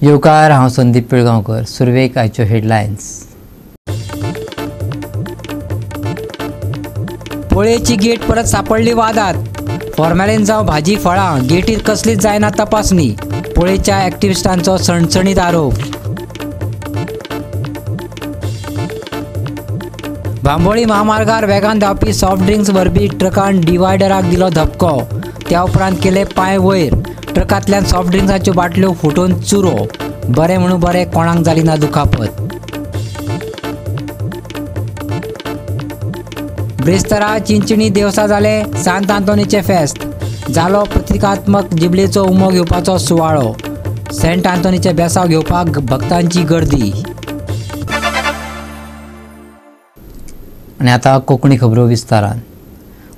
येवकार, हांव संदीप पिळगांवकर. सुरवेक आयच्यो हेडलायन्स. पोळयेची गेट परत सापडली वादात. फॉर्मॅलिन जावं भाजी फळां, गेटीर कसलीच जायना तपासणी. पोळयेच्या एक्टिव्हिस्टांचो सणसणीत आरोप. बांबोळी महामार्गार वेगान धांवपी सॉफ्ट ड्रिंक्स व्हरपी ट्रकान डिवायडराक दिलो धपको. त्या उपरांत केले पांय वयर. ट्रकांतल्यान सॉफ्ट ड्रिंक्साच्यो बाटल्यो फुटून चुरो. बरें म्हणून बरें, कोणाक जाली ना दुखापत. ब्रेस्तारा चिंचणी देवसा जाले सांत आंतोनीचे फेस्त. जालो प्रतिकात्मक जिबलेचो उमो घेवपाचो सुवाळो. सेंट आंतोनीचे बेसाव घेवपाक भक्तांची गर्दी. आनी आतां कोंकणी खबरो विस्तारान.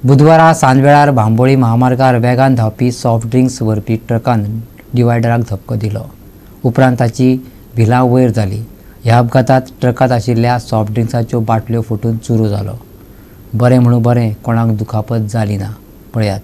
बुधवारा सांजवेळार बांबोळी महामार्गार वेगान धांवपी सॉफ्ट ड्रिंक्स व्हरपी ट्रकान डिवायडराक धपको दिलो. उपरांत ताची भिलां वयर जाली. ह्या अपघातांत ट्रकांत आशिल्ल्या सॉफ्ट ड्रिंक्साच्यो बाटल्यो फुटून चुरो जालो. बरें म्हणून बरें, कोणाक दुखापत जाली ना. पळयात.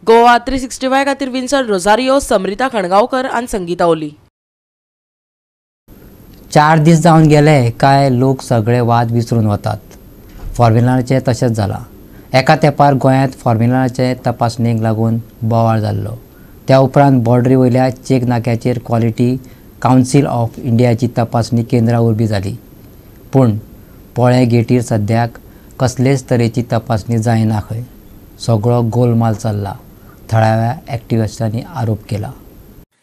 गोवा 365 खातीर विन्सन रोझारियो, समरिता खणगांवकर आनी संगीता ओली. 4 दीस जावन गेले काय लोक सगळे वाद विसरून वतात. फॉर्म्युलाचे तशेंच जाला. एका तेंपार गोंयांत फॉर्म्युलाचे तपासणेक लागून बोवाळ जाल्लो. त्या उपरांत बॉर्डरी वयल्या चेक नाक्याचेर क्वॉलिटी कावन्सील ऑफ इंडियाची तपासणी केंद्रा उबी जाली. पूण पोळे गेटीर सद्याक कसलेच तरेची तपासणी जायना खंय. सगळो गोलमाल चल्ला. थळाव्या एक्टिव्हिस्टांनी आरोप केला.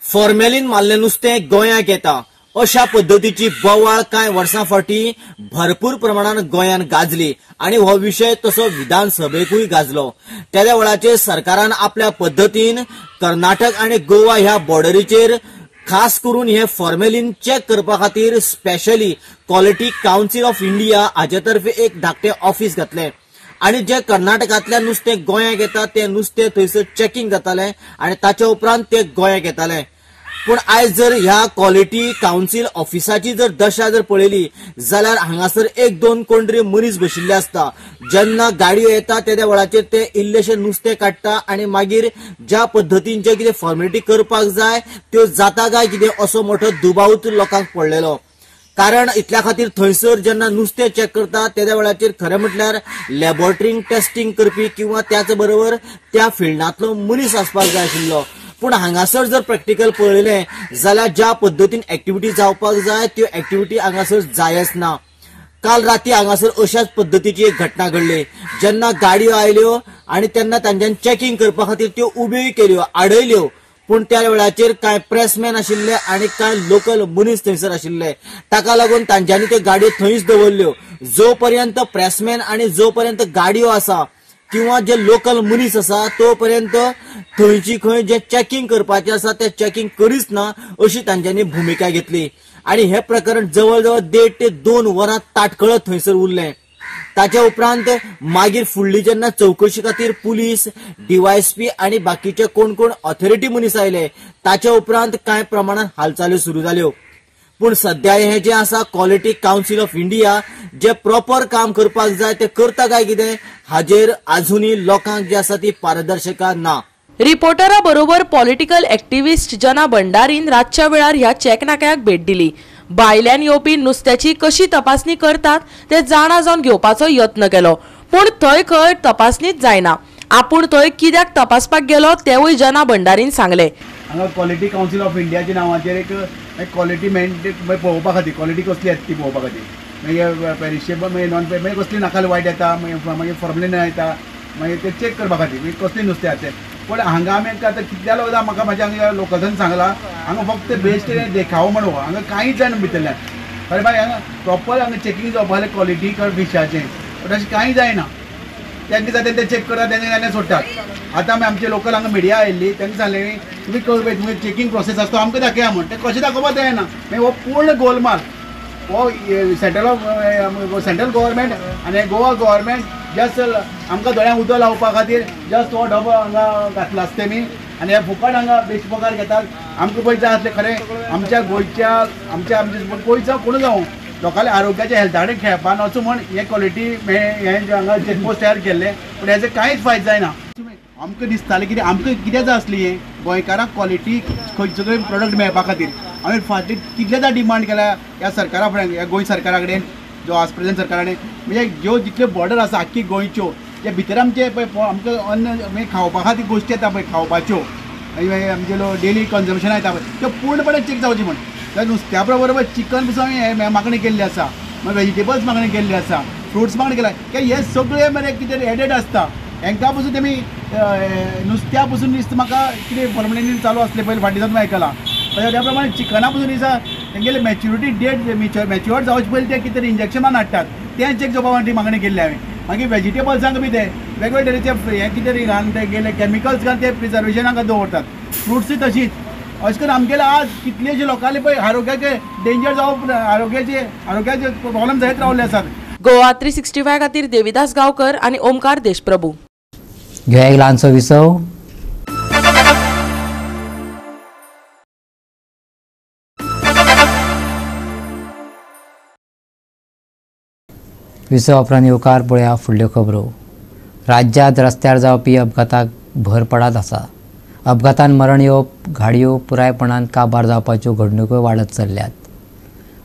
फॉर्मेलिन मारले नुस्तें गोंयांत येता अशा पद्धतीची बोवाळ कांय वर्सां फाटीं भरपूर प्रमाणात गोंयांत गाजली आनी हो विशय तसो विधानसभेकूय गाजलो. त्या वेळाचेर सरकारान आपल्या पद्धतीन कर्नाटक आनी गोवा ह्या बॉर्डरीचेर खास करून हे फॉर्मेलिन चेक करपा खातीर specially quality council of India हाचे तर्फे एक धाकटे ऑफिस घातले. आणि जे कर्नाटकांतल्यान नुस्तें गोंयांत येता ते नुस्तें थंयसर चेकिंग जातालें आनी ताच्या उपरांत ते गोंयांत येतालें. पूण आयज जर ह्या क्वॉलिटी कावन्सील ऑफिसाची जर दशा जर पळयली जाल्यार हांगासर 1-2 कोण तरी मनीस बशिल्ले आसता. जेन्ना गाडयो येता त्या वेळाचेर ते इल्लेशें नुस्तें काडटा आनी मागीर ज्या पद्धतीन जे कितें फॉर्मेलिटी करपाक जाय त्यो जाता काय कितें असो मोठो दुबाव लोकांक पडलेलो. कारण इतल्या खातीर थंयसर जेन्ना नुस्तें चेक करता त्या वेळाचेर खरें म्हटल्यार लॅबोरेटरींत टेस्टिंग करपी किंवा त्याच बरोबर त्या फिल्डांतलो मनीस आसपाक जाय आशिल्लो. पूण हांगासर जर प्रॅक्टिकल पळयलें जाल्यार ज्या पद्धतीन एक्टिव्हिटी जावपाक जाय त्यो एक्टिव्हिटी हांगासर जायच ना. काल राती हांगासर अशाच पद्धतीची एक घटना घडली. जेन्ना गाडयो आयल्यो आनी तेन्ना तांच्यान चेकिंग करपा खातीर त्यो उब्योय केल्यो, आडयल्यो. पूण त्या वेळाचेर कांय प्रेसमॅन आशिल्ले आनी कांय लोकल मनीस थंयसर आशिल्ले. ताका लागून तांच्यांनी त्यो गाडयो थंयच दवरल्यो. जो पर्यंत प्रेसमॅन आनी जो पर्यंत गाडयो आसा किंवा जे लोकल मनीस आसा तो पर्यंत थंयची खंय जे चेकिंग करपाचें आसा ते चेकिंग करीच ना अशी तांच्यांनी भुमिका घेतली. आनी हे प्रकरण जवळ जवळ 1.5 ते 2 वरां ताटकळत थंयसर उरलें. ताच्या उपरांत मागीर फुडली जेन्ना चौकशी खातीर पुलीस, डीवायएसपी आनी बाकीचे कोण कोण ऑथॉरिटी मनीस आयले ताच्या उपरांत कांय प्रमाणात हालचाली सुरू जाल्यो. पूण सध्या हे जे आसा क्वॉलिटी कावन्सील ऑफ इंडिया जे प्रॉपर काम करपाक जाय ते करता काय कितें हाजेर अजुनूय लोकांक जी आसा ती पारदर्शकता ना. रिपोर्टरा बरोबर पॉलिटिकल एक्टिव्हिस्ट जना भंडारीन रातच्या वेळार ह्या चॅक नाक्याक भेट दिली. भायल्यान येवपी नुस्त्याची कशी तपासणी करतात ते जाणा जावन घेवपाचो यत्न केलो, पूण थंय खंय तपासणीच जायना. आपूण थंय कित्याक तपासपाक गेलो तेवूय जना भंडारीन सांगले. हांगा क्वॉलिटी कावन्सिल ऑफ इंडियाच्या नांवाचेर एक क्वॉलिटी मेंटेन पळोवपा खातीर क्वॉलिटी कसली येता ती पळोवपा खातीर मागीर पेरिशेबल मागीर नॉन मागीर कसली नाकाल वायट येता मागीर फॉर्मलिन येता मागीर ते चॅक करपा खातीर मागीर कसली नुस्तें येता तें. पण हांगा आमी आतां कितल्या लोकांक म्हाका म्हाज्या हांगा लोकलान सांगलां हांगा फक्त बेस्ट देखावो म्हणून हांगा कांयच जायना भितरल्यान. खरें बाय हांगा प्रॉपर हांगा चॅकींग जावपा जाल्यार क्वॉलिटी फिशाचें बट अशें कांय जायना. तेंका जाता ते चॅक करतात तेन्ना सोडटात. आतां आमचे लोकल हांगा मिडिया आयिल्ली तेंका सांगलें तुमी चॅकींग प्रोसेस आसा तो आमकां दाखया म्हण. तें कशें दाखोवपाक जायना. मागीर हो पूर्ण गोलमाल हो सेंट्रल गव्हर्मेंट आनी गोवा गव्हर्मेंट जस्ट आमकां दोळ्यांक उदक लावपा खातीर जस्ट हो डबो हांगा घातला आसता तेमी आनी हे फुकट हांगा बेस्ट पगार घेतात. आमकां पळय जाय आसलें खरें आमच्या गोंयच्या आमच्या गोंयचो कोण जावं लोकांच्या आरोग्याच्या हेल्था कडेन खेळपान वचूं म्हण हे क्वॉलिटी हे हांगा चॅकपोस्ट तयार केल्ले पूण हेजे कांयच फायदो जायना. आमकां दिसतालें कितें आमकां कितें जाय आसली हे गोंयकारांक क्वॉलिटी सगळे प्रोडक्ट मेळपा खातीर हांवें फाटली कितलेदा डिमांड केल्या ह्या सरकारा फुड्यान ह्या गोंय सरकारा कडेन जो आज प्रेझेंट सरकारान म्हणजे ज्यो जितल्यो बॉर्डर आसा आख्खी गोंयच्यो त्या भितर आमचे पळय आमकां अन्न म्हणजे खावपा खातीर गोश्टी येता पळय खावपाच्यो आमचे डेली कन्जम्पशन येता पळय त्यो पूर्णपणे चॅक जावची म्हण. त्या नुस्त्या बरोबर चिकन पसून हांवें मागणी केल्ली आसा मागीर व्हेजिटेबल्स मागणी केल्ली आसा फ्रुट्स मागणी केला हे सगळे मरे कितें एडेड आसता. हांकां पसून तेमी नुस्त्या पसून दिसता म्हाका कितें फॉर्मलिन चालू आसलें पयलीं फाटीं सावन आयकलां. त्या प्रमाणे चिकना पसून दिसा तेंगेले मॅच्युरिटी डेट मॅच्युअर जावचे पयलीं ते कितें इंजेक्शनां हाडटात तें चॅक जावपा खातीर मागणी केल्ली हांवें. मागीर व्हेजिटेबल्सांक बी ते वेगवेगळे तरेचे हें कितें घालून ते गेले कॅमिकल्स घालून ते प्रिजर्वेशनाक दवरतात. फ्रुट्सूय तशीच अशें करून आमगेले आज कितलेशे लोकांले पळय आरोग्याचे डेंजर जावप आरोग्याचे प्रॉब्लेम जायत रावले आसात. गोवा 365 खातीर देविदास गांवकर आनी ओमकार देशप्रभू. घेवया एक ल्हानसो विसव. विसव उपरांत येवकार पळया फुडल्यो खबरो. राज्यांत रस्त्यार जावपी अपघाताक भर पडत आसा. अपघातान मरण येवप गाडयो पुरायपणान काबार जावपाच्यो घडणुको वाडत चल्ल्यात.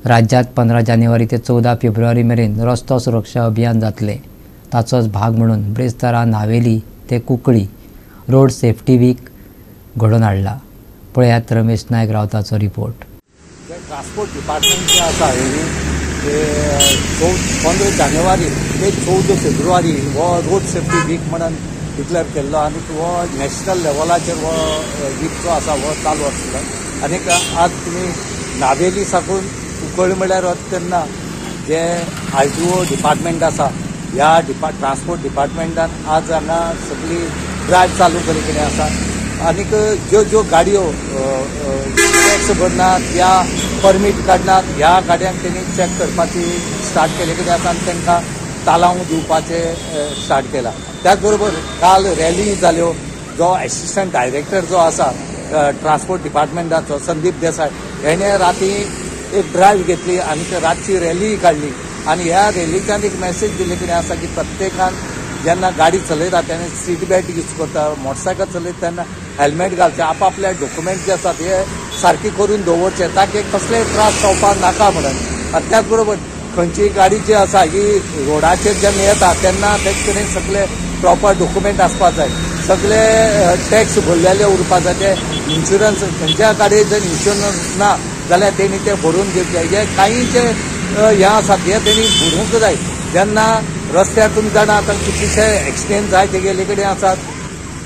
राज्यांत 15 जानेवारी ते 14 फेब्रुवारी मेरेन रस्तो सुरक्षा अभियान जातले. ताचोच भाग म्हणून ब्रेस्तारा नावेली ते कुंकळी रोड सेफ्टी वीक घडोवन हाडला. पळयात रमेश नायक रावताचो रिपोर्ट. ट्रान्सपोर्ट डिपार्टमेंट जे आसा ते 15 जानेवारी ते 14 फेब्रुवारी हो रोड सेफ्टी वीक म्हणून डिक्लेअर केल्लो आनी हो नॅशनल लेवलाचेर हो वीक जो आसा हो चालू आसलो. आनी आज तुमी नावेली साकून कुंकळी म्हळ्यार तेन्ना जे RTO डिपार्टमेंट आसा ह्या ट्रान्सपोर्ट डिपार्टमेंटान आज हांगा सगळी ड्रायव्ह चालू केली कितें आसा. आनीक ज्यो गाडयो टॅक्स भरनात या परमीट काडनात ह्या गाडयांक तेणी चॅक करपाची स्टार्ट केली कितें आसा आनी तांकां तालांव दिवपाचें स्टार्ट केला. त्याच बरोबर काल रॅली जाल्यो. जो एसिस्टंट डायरेक्टर जो आसा ट्रान्सपोर्ट डिपार्टमेंटाचो संदीप देसाय हेणे राती एक ड्रायव्ह घेतली आनी रातची रॅली काडली आनी ह्या रॅलीच्यान एक मॅसेज दिली कितें आसा की प्रत्येकान जेन्ना गाडी चलयता तेन्ना सीट बेल्ट यूज करता मोटरसायकल चलयता तेन्ना हेल्मेट घालचें आपल्या डॉक्युमेंट जे आसात हे सारके करून दवरचे ताकी कसलेय त्रास जावपाक नाका म्हणून. आनी त्याच बरोबर खंयची गाडी जी आसा ही रोडाचेर जेन्ना येता तेन्ना तेजे कडेन सगळे प्रॉपर डॉक्युमेंट आसपाक जाय. सगळे टॅक्स भरलेले उरपाक जाय. ते इन्शुरन्स खंयच्या गाडयेक जर इन्शुरन्स ना जाल्यार तेणी ते भरून घेवचे. हे काही जे हे आसात हे तेणी भरूंक जाय. जेन्ना रस्त्यार तुमी जाणा आतां कितलेशे एक्सिडेंट जायते गेले कडेन आसात.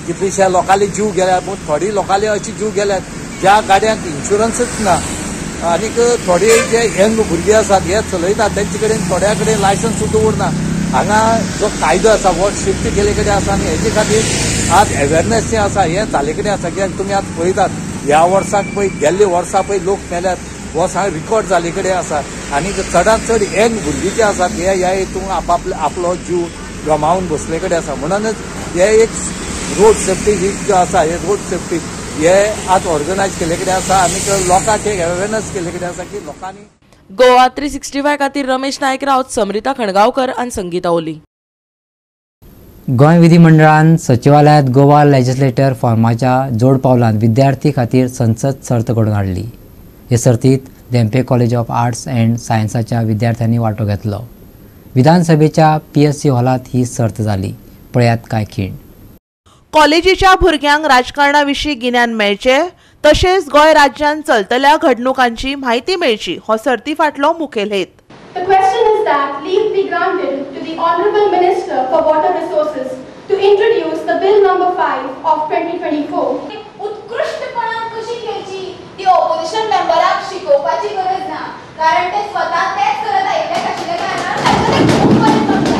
कितलेशे लोकांले जीव गेल्यात पूण थोडी लोकांले अशी जीव गेल्यात ज्या गाडयांक इन्शुरन्सच ना. आनीक थोडे जे यंग भुरगे आसात हे चलयतात तेंचे कडेन थोड्या कडेन लायसन्स सुद्दां उरना. हांगा जो कायदो आसा हो स्ट्रिक्ट केले कडेन आसा आनी हेजे खातीर आज अवेरनेस जे आसा हे जाले कडेन आसा. कित्याक तुमी आतां पळयतात ह्या वर्साक पळय गेल्ले वर्सा पळय लोक मेल्यात हो सगळें रिकॉर्ड जाले कडेन आसा. आनी चडांत चड यंग भुरगीं जे आसात हे ह्या हितून आपलो जीव गमावन बसले कडेन आसा. म्हणूनच हे एक रोड सेफ्टी वीक जो आसा हे रोड सेफ्टी हे आज ऑर्गनायज केले कडेन आसा आनी लोकांक एक अवेरनेस केले कडेन आसा की लोकांनी. गोवा 365 खातीर रमेश नायक रावत, समरिता खणगांवकर आनी संगीता ओली. गोंय विधिमंडळान सचिवालयात गोवा लेजिस्लेटर फॉर्माच्या जोड पावलान विद्यार्थी खातीर संसद सर्त घडोवन हाडली. हे सर्तीत Dhempe college of arts and सायन्साच्या विद्यार्थ्यांनी वांटो घेतलो. विधानसभेच्या PSC हॉलात ही सर्त जाली. पळयात कांय खीण. कॉलेजीच्या भुरग्यांक राजकारणा विशीं गिन्यान मेळचे तशेंच गोंय राज्यांत चलतल्या घडणुकांची म्हायती मेळची हो सर्ती फाटलो मुखेल हेत. The question is that leave be granted to the Honourable Minister for Water Resources to introduce the Bill number 5 of 2024. उत्कृष्टपणान कशी खेळची ती ऑपोजिशन मेंबराक शिकोवपाची गरज ना, कारण ते स्वतः तेच करत आयिल्ले आशिल्ले कारणान तांकां ते खूब बरें जमता.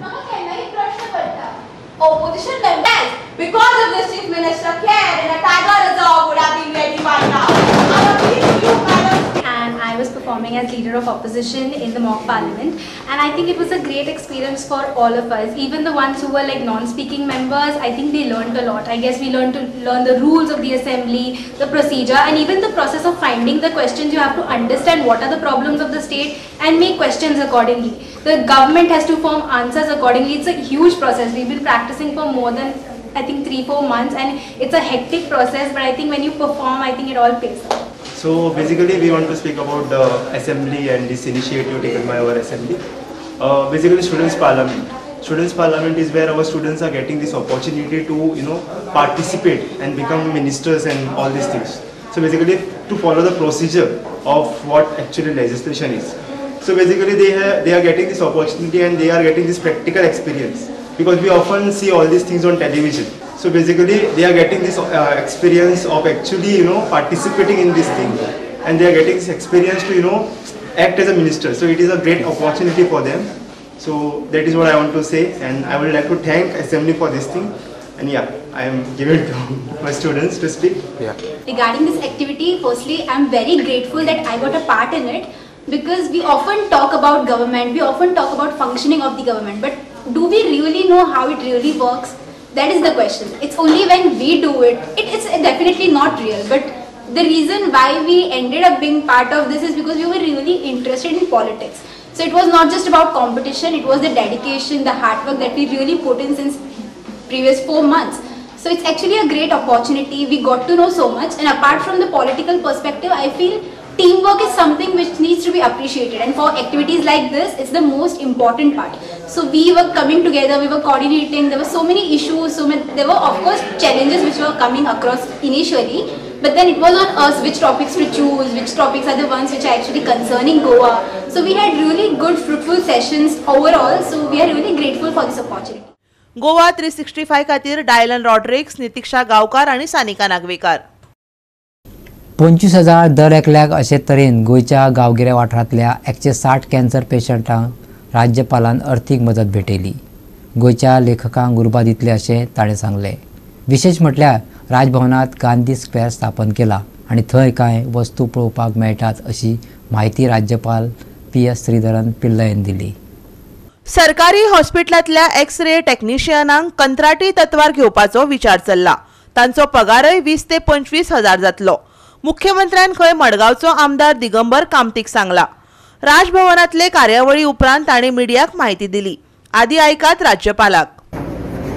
म्हाका केन्नाय प्रश्न पडटा, opposition members because of this chief minister cared and a tiger reserve would have been ready by now. I appeal to you, madam. And I was performing as leader of opposition in the mock parliament, and I think it was a great experience for all of us. Even the ones who were like non-speaking members, I think they learned a lot. I guess we learned to learn the rules of the assembly, the procedure, and even the process of finding the questions. You have to understand what are the problems of the state and make questions accordingly. The government has to form answers accordingly. It's a huge process. We've been practicing for more than I think 3-4 months, and it's a hectic process, but I think when you perform, I think it all pays off. So basically we want to speak about the assembly and this initiative taken by our assembly. Basically Students' Parliament. Students' Parliament is where our students are getting this opportunity to participate and become ministers and all these things. So basically to follow the procedure of what actually legislation is. So basically they are getting this opportunity and they are getting this practical experience, because we often see all these things on television. So basically they are getting this experience of actually participating in this thing, and they are getting this experience to act as a minister. So it is a great opportunity for them. So that is what I want to say, and I would like to thank assembly for this thing. And yeah, I am giving to my students to speak. Yeah. Regarding this activity, firstly, I'm very grateful that I got a part in it, because we often talk about government, we often talk about functioning of the government, but do we really know how it really works? That is the question. It's only when we do it, it's definitely not real. But the reason why we ended up being part of this is because we were really interested in politics. So it was not just about competition, it was the dedication, the hard work that we really put in since previous 4 months. So it's actually a great opportunity. We got to know so much, and apart from the political perspective, I feel teamwork is something which needs to be appreciated, and for activities like this, it's the most important part. So we were coming together, we were coordinating, there were so many issues, there were of course challenges which were coming across initially, but then it was on us which topics to choose, which topics are the ones which are actually concerning Goa. So we had really good fruitful sessions overall, so we are really grateful for this opportunity. Goa 365 खातीर Dylan Rodrigues, नितिक्षा गांवकार आणि सानिका नागवेकर. 25,000 दर एकल्याक अशे तरेन गोंयच्या गांवगिऱ्या वाठारांतल्या 160 cancer पेशंटांक राज्यपालान अर्थीक मदत भेटयली. गोंयच्या लेखकांक उर्बा दितले अशें ताणें सांगलें. विशेश म्हटल्यार राजभवनांत गांधी स्क्वेअर स्थापन केला आनी थंय कांय वस्तू पळोवपाक मेळटात अशी म्हायती राज्यपाल PS श्रीधरन पिल्लयन दिली. सरकारी हॉस्पिटलांतल्या एक्स-रे टेक्निशियनांक कंत्राटी तत्वार घेवपाचो विचार चल्ला. तांचो पगारय 20 ते 25 हजार जातलो. मुख्यमंत्र्यान खंय मडगांवचो आमदार दिगंबर कामतीक सांगला. राजभवनांतले कार्यावळी उपरांत ताणें मिडियाक म्हायती दिली. आदी आयकात राज्यपालाक.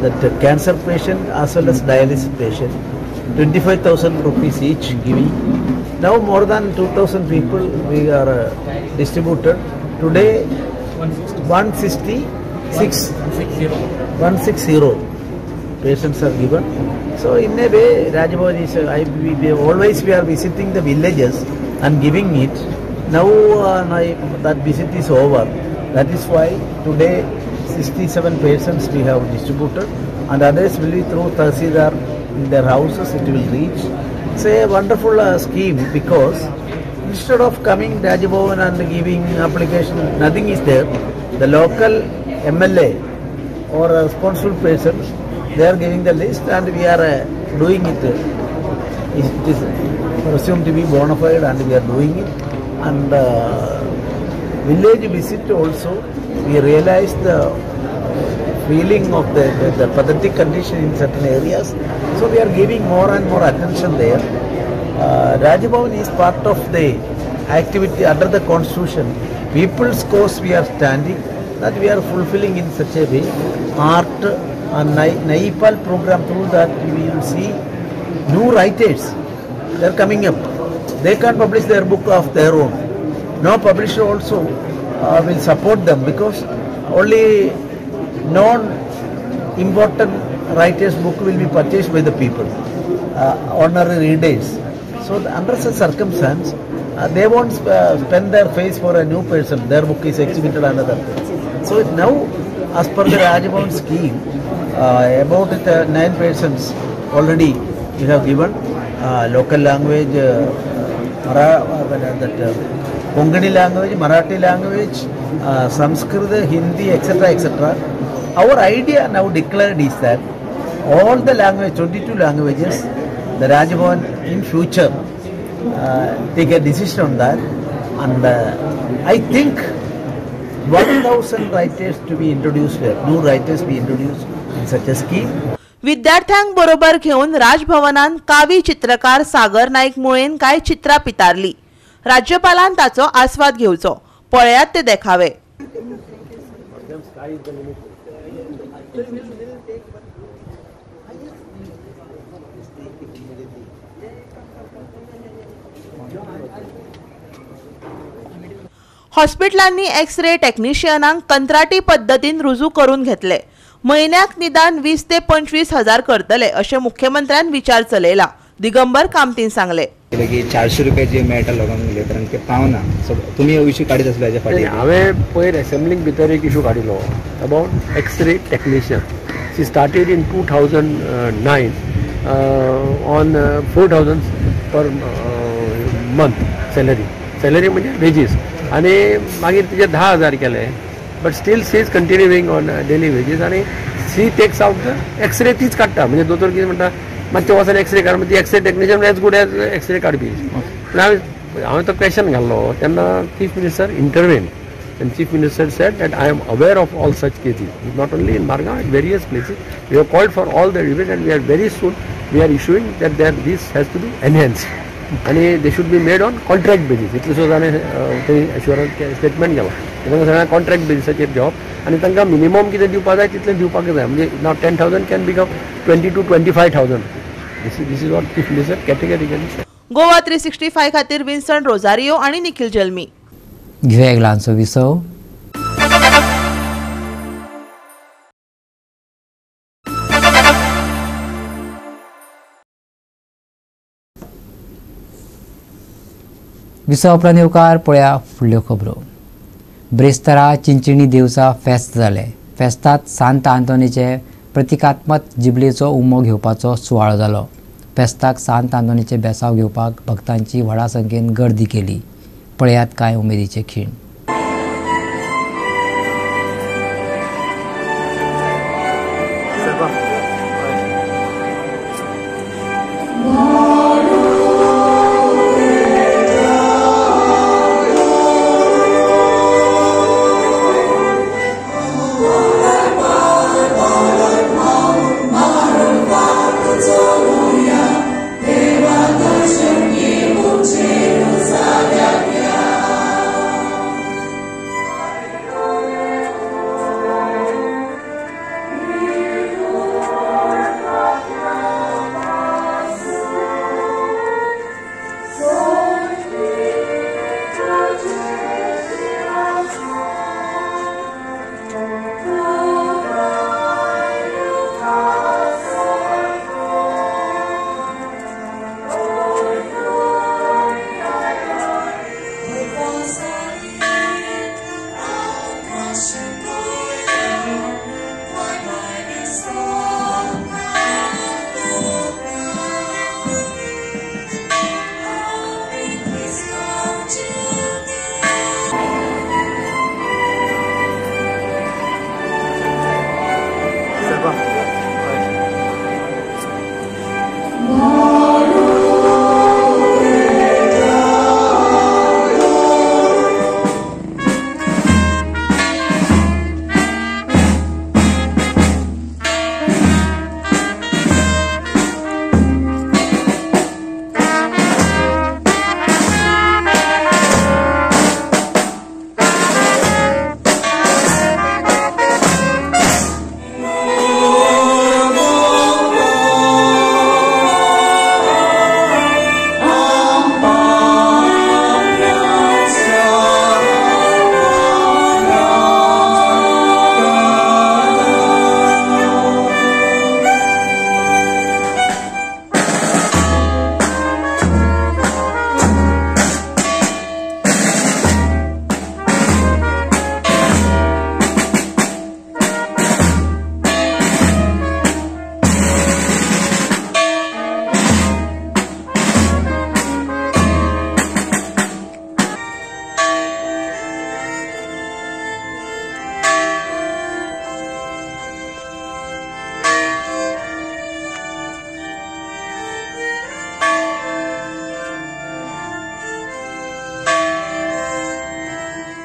That cancer patient as well as dialysis patient, 25,000 rupees each giving. Now more than 2,000 people we are distributed. Today 160 patients are given. So in a way, Rajbhavan is, we are visiting the villages and giving it. Now that visit is over. That is why today 67 patients we have distributed, and others will be through Tahsildar in their houses it will reach. It's a wonderful scheme, because instead of coming Rajbhavan and giving application, nothing is there. The local MLA or a responsible person, they are giving the list and we are doing it. It is presumed to be bona fide and we are doing it. And village visit also, we realize the feeling of the pathetic condition in certain areas. So we are giving more and more attention there. Rajbhavan is part of the activity under the constitution. People's cause we are standing. that we are fulfilling in such a way. Art and Naipal program through that we will see new writers. They are coming up. They can publish their book of their own. No publisher also will support them because only non-important writers' book will be purchased by the people, ordinary readers. So under such circumstance, they won't spend their face for a new person. Their book is exhibited another thing. So now, as per the Rajbhavan scheme, about 9 persons already we have given local language, Konkani language, Marathi language, Sanskrit, Hindi, etc., etc. Our idea now declared is that all the language, 22 languages, the Rajbhavan in future take a decision on that, and I think 1,000 writers to be introduced here, new writers be introduced in such a scheme. विद्यार्थ्यांक बरोबर घेऊन राजभवनान कावी चित्रकार सागर नाईक मुळेन काय चित्रा पितारली. राज्यपालान ताचो आस्वाद घेवचो. पळयात ते देखावे. हॉस्पिटलांनी एक्स-रे टेक्निशियनांक कंत्राटी पद्धतीन रुजू करून घेतले. महिन्याक निदान 20 ते 25 हजार करतले अशें मुख्यमंत्र्यान विचार चलयला. दिगंबर कामतीन सांगले. 400 रुपये जे मेळटा लोकांक लेबरांक ते पावना. सो तुमी इश्यू काडीत आसले हेच्या फाटीं. हांवें पयर असेंब्लीक भितर एक इश्यू काडिल्लो about X-ray technician. She started in 2009 on 4000 per month salary म्हणजे वेजीस, आणि मागीर तिचे 10,000 केले. But still she is continuing on daily wages, आणि she takes out the X-ray तीच काडटा. म्हणजे दोतोर कितें म्हणटा मातशें वचून एक्स-रे काड, ती x ray technician as good as x ray काडपी. पूण हांवें तो क्वेश्चन घाल्लो तेन्ना chief minister intervene, and Chief Minister said that I am aware of all such cases, not only in Margao, at various places. We have called for all the debate, and we are very soon we are issuing that this has to be enhanced, and they should be made on contract basis. इतलें सुद्दां assurance statement केला. तांकां सगळ्यांक contract बेजिसाचेर job, आनी तांकां minimum कितें दिवपाक जाय तितलें दिवपाक जाय. म्हणजे नाव 10,000 can become 20,000 to 25,000. This is what Chief Minister categorically. Goa 365 खातीर विन्संट रोजारियो आणि निखिल जल्मी. घेऊया एक ल्हानसो विसव. विसव उपरांत येवकार पळया फुडल्यो खबरो. ब्रेस्तारा चिंचिणी देवचा फेस्त जाले. फेस्तांत सांत आंतोनीचे प्रतिकात्मक जिबलेचो उमो घेवपाचो सुवाळो जालो. फेस्ताक सांत आंतोनीचे बेसाव घेवपाक भक्तांची व्हडा संख्येन गर्दी केली. पळयात कांय उमेदीचे खीण.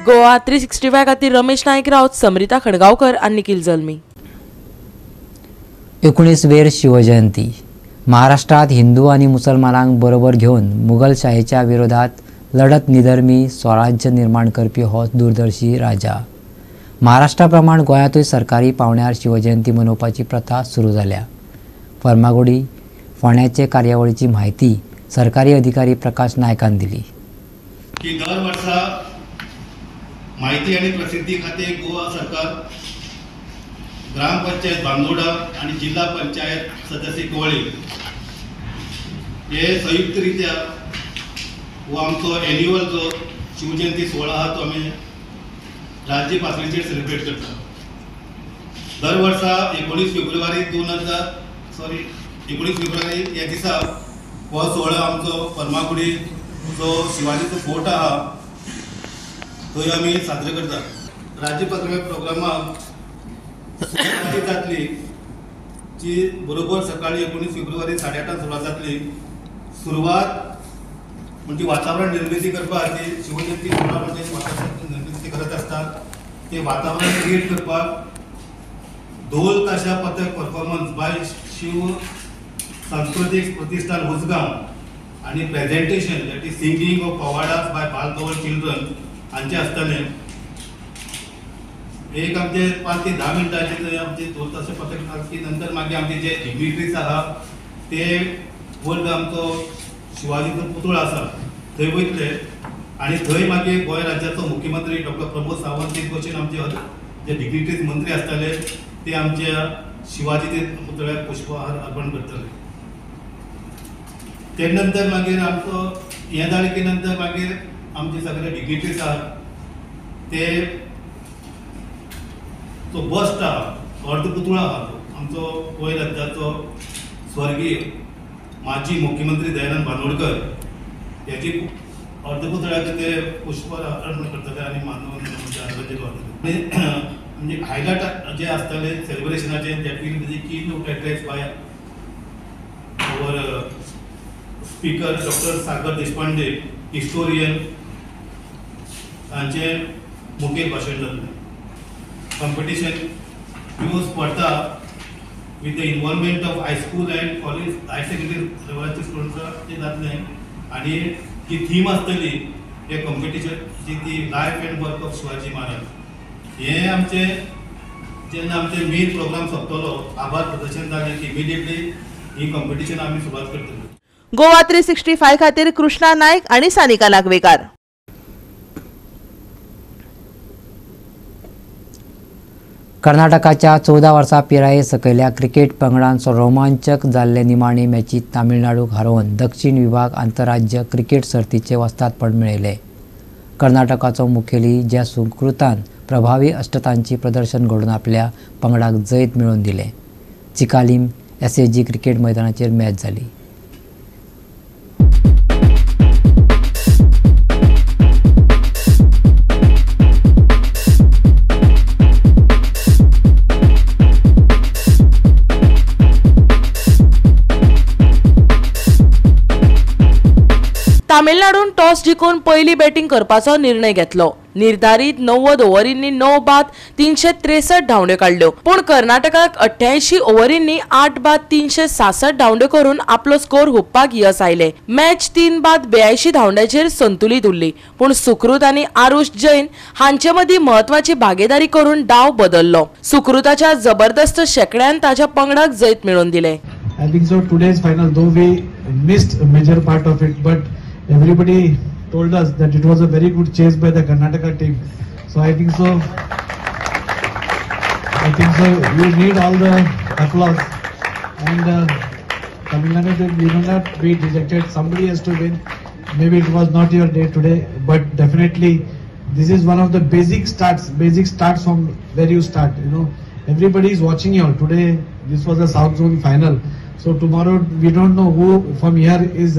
गोवा 365 खातीर रमेश नाईक राऊत, समरिता खडगावकर आनी निखिल जल्मी. 19 शिवजयंती. महाराष्ट्रात हिंदू आणि मुसलमानांक बरोबर घेऊन मुघलशाहीच्या विरोधात लढत निधर्मी स्वराज्य निर्माण करपी हो दूरदर्शी राजा. महाराष्ट्रा प्रमाण गोंयांतूय सरकारी पावण्यार शिवजयंती मनोवपाची प्रथा सुरू जाल्या. फर्मागुडी फोंड्याचे कार्यावळीची म्हायती सरकारी अधिकारी प्रकाश नायकान दिली. की दर वर्सा माहिती आणि प्रसिद्धी खाते गोवा सरकार ग्रामपंचायत बांदोडा आणि जिल्हा पंचायत सदस्य कोवळी हे संयुक्तरित्या हो आमचो एन्युअल जो शिवजयंती सोहळा आहा तो आम्ही राज्य पातळीचेर सेलिब्रेट करता. दर वर्सा 19 फेब्रुवारी ह्या दिसा हो सोहळा आमचो फर्मागुडी जो शिवाजीचो फोर्ट आहा थंय आमी साजरे करता. राज्य पातळी प्रोग्रामाक जातली जी बरोबर सकाळी 19 फेब्रुवारी 8:30 सुरुवात जातली. सुरुवात म्हणजे वातावरण निर्मिती करपाची शिवजयंती सोहळा म्हणजे वातावरण निर्मिती करत असतात. ते वातावरण क्रिएट करपाक ढोल ताशा पथक परफॉर्मन्स बाय शिव सांस्कृतिक प्रतिष्ठान उजगांव आणि presentation that is singing of पवाडास बाय बालकवल चिल्ड्रन हांचे आसतले. एक आमचे 5 ते 10 मिनटांचे आमचे ढोल ताशा पथक की नंतर मागीर आमचे जे डिग्निटरीज आहा ते व्हड आमचो शिवाजीचो पुतळो आसा थंय वयतले आणि थंय मागीर गोंय राज्याचो मुख्यमंत्री डॉक्टर प्रमोद सावंत ते भशेन आमचे जे डिग्निटरीज मंत्री आसतले ते आमच्या शिवाजी पुतळ्याक पुष्पहार अर्पण करतले. ते नंतर मागीर आमचो हे जाले की नंतर मागीर आमचे सगळे डिग्निटरीज आहात ते तो बस्ट आहा अर्धपुतळो आहा आमचो गोंय राज्याचो स्वर्गीय माजी मुख्यमंत्री दयानंद बांदोडकर याची अर्धपुतळ्याक ते पुष्पहार अर्पण करतले आणि मानवंदना म्हणजे हायलायट जे आसतले सेलिब्रेशनाचे that will be keynote address by our speaker doctor Sagar Deshpande historian हांचे मुखेल भाशण जातलें. कॉम्पिटिशन ह्यो स्पर्धा with the involvement of high school and college high secondary लेवलाचे स्टुडंट्स ते जातले आणि जी थीम आसतली हे कॉम्पिटिशनची ती life and work of Shivaji Maharaj. हे आमचे जेन्ना आमचे मेन प्रोग्राम सोंपतलो आभार प्रदर्शन जालें की इमिडिएटली ही कॉम्पिटिशन आमी सुरवात करतले. गोवा 365 खातीर कृष्णा नायक आणि सानिका नागवेकार. कर्नाटकाच्या 14 वर्सां पिराये सकयल्या क्रिकेट पंगडान रोमांचक जाल्ले निमाणी मॅचीत तामिळनाडूक हारोवन दक्षिण विभाग आंतरराज्य क्रिकेट सर्तीचे वस्तादपण मेळयले. कर्नाटकाचो मुखेली ज्या सुकृतान प्रभावी अष्टतांची प्रदर्शन घडोवन आपल्या पंगडाक जैत मेळोवन दिलें. चिकालीम SAG क्रिकेट मैदानाचेर मॅच जाली. तामिळनाडून टॉस जिखून पहिली बॅटिंग करपाचो निर्णय घेतलो. निर्धारित 90 ओव्हरींनी 9 बाद 363 धांवड्यो काडल्यो, पूण कर्नाटकाक 88 ओव्हरींनी 8 बाद 366 धांवड्यो करून आपलो स्कोर हुप्पाक यश आयले. मॅच 3 बाद 82 धांवड्याचेर संतुलीत उरली, पूण सुकृत आणि आरुष जैन हांचे मदीं महत्वाची भागीदारी करून डाव बदललो. सुकृताच्या जबरदस्त शेकड्यान ताच्या पंगडाक जैत मेळोवन दिले. I think so today's final, though we missed a major part of it, but everybody told us that it was a very good chase by the Karnataka team. So I think so you need all the applause. And Tamil Nadu, you will not be dejected. Somebody has to win. Maybe it was not your day today, but definitely this is one of the basic starts from where you start. You know, everybody is watching you today. This was a South Zone final. So tomorrow we don't know who from here is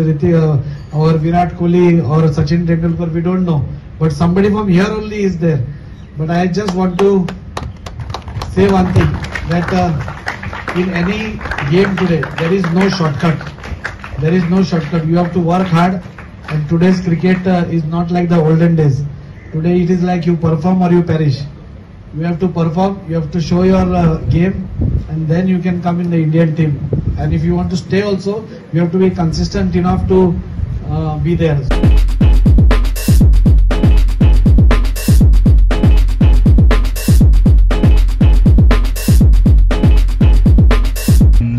or Virat Kohli or Sachin Tendulkar, we don't know. But somebody from here only is there. But I just want to say one thing, that in any game today, there is no shortcut. You have to work hard, and today's cricket is not like the olden days. Today it is like you perform or you perish. You have to perform, you have to show your game, and then you can come in the Indian team. And if you want to stay also, you have to be consistent enough to be there.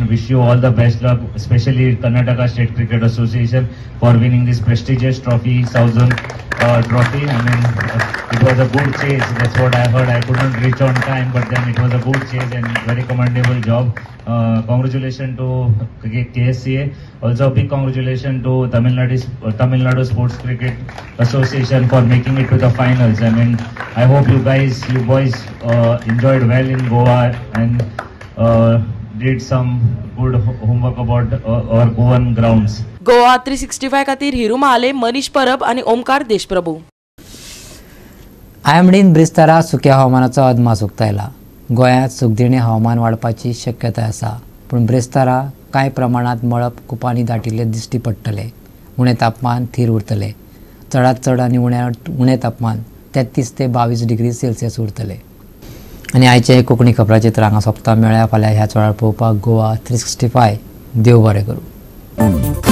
Wish you all the best luck, especially Karnataka State Cricket Association for winning this prestigious trophy, South Zone trophy. I mean, it was a good chase. That's what I heard. I couldn't reach on time, but then it was a good chase and very commendable job. Congratulations to KSCA. Also, a big congratulations to Tamil Nadu Sports Cricket Association for making it to the finals. I mean, I hope you boys enjoyed well in Goa and did some good homework about our Goan grounds. Goa 365 खातीर हिरू महाले, मनीष परब आणि ओमकार देशप्रभू. आयमडीन ब्रिस्तारा सुक्या हवामानाचो अदमास उक्तायला. गोंयांत सुखदिणें हवामान वाडपाची शक्यताय आसा, पूण ब्रेस्तारा कांय प्रमाणात मळब कुपांनी दाटिल्ले दिश्टी पडटले. उणें तापमान थीर उरतले. चडांत चड आनी उणें तापमान 33 ते 22 डिग्री सेल्सियस उरतले. आनी आयचे कोंकणी खबराचित्र हांगा सोंपता. मेळ्या फाल्यां ह्याच वेळार पळोवपाक गोवा 365. देव बरें करूं.